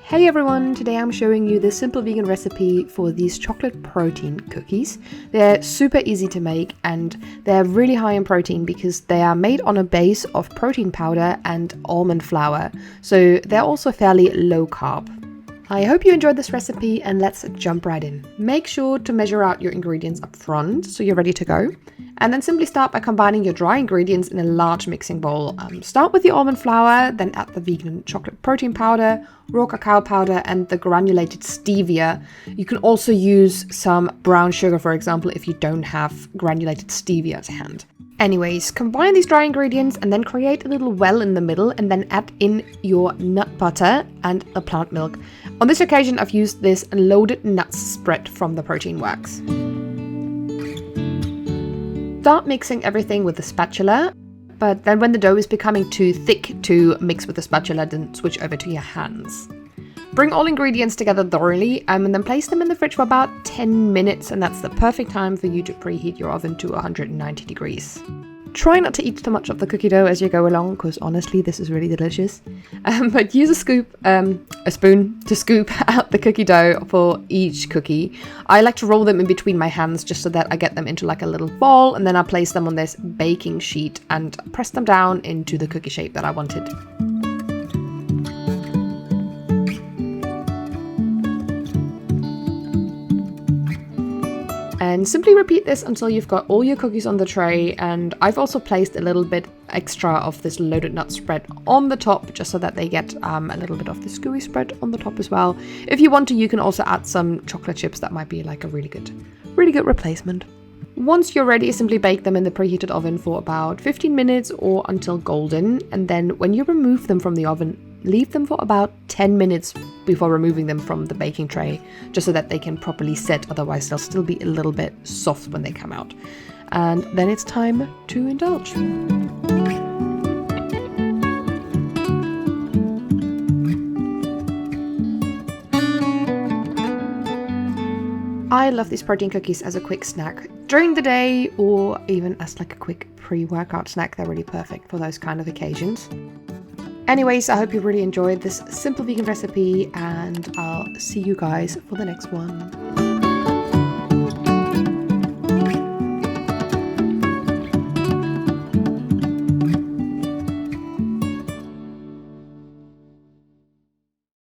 Hey everyone, today I'm showing you this simple vegan recipe for these chocolate protein cookies. They're super easy to make and they're really high in protein because they are made on a base of protein powder and almond flour, so they're also fairly low carb. I hope you enjoyed this recipe and let's jump right in. Make sure to measure out your ingredients up front so you're ready to go. And then simply start by combining your dry ingredients in a large mixing bowl. Start with the almond flour, then add the vegan chocolate protein powder, raw cacao powder, and the granulated stevia. You can also use some brown sugar, for example, if you don't have granulated stevia at hand. Anyways, combine these dry ingredients and then create a little well in the middle and then add in your nut butter and the plant milk. On this occasion, I've used this loaded nuts spread from the Protein Works. Start mixing everything with the spatula, but then when the dough is becoming too thick to mix with the spatula, then switch over to your hands. Bring all ingredients together thoroughly and then place them in the fridge for about 10 minutes, and that's the perfect time for you to preheat your oven to 190 degrees. Try not to eat too much of the cookie dough as you go along, because honestly this is really delicious. But use a spoon to scoop out the cookie dough for each cookie. I like to roll them in between my hands just so that I get them into like a little ball, and then I place them on this baking sheet and press them down into the cookie shape that I wanted. And simply repeat this until you've got all your cookies on the tray, and I've also placed a little bit extra of this loaded nut spread on the top just so that they get a little bit of the gooey spread on the top as well. If you want to, you can also add some chocolate chips. That might be like a really good replacement. Once you're ready, simply bake them in the preheated oven for about 15 minutes or until golden, and then when you remove them from the oven, leave them for about 10 minutes before removing them from the baking tray, just so that they can properly set, otherwise they'll still be a little bit soft when they come out. And then it's time to indulge. I love these protein cookies as a quick snack during the day, or even as like a quick pre-workout snack. They're really perfect for those kind of occasions. Anyways, I hope you really enjoyed this simple vegan recipe, and I'll see you guys for the next one.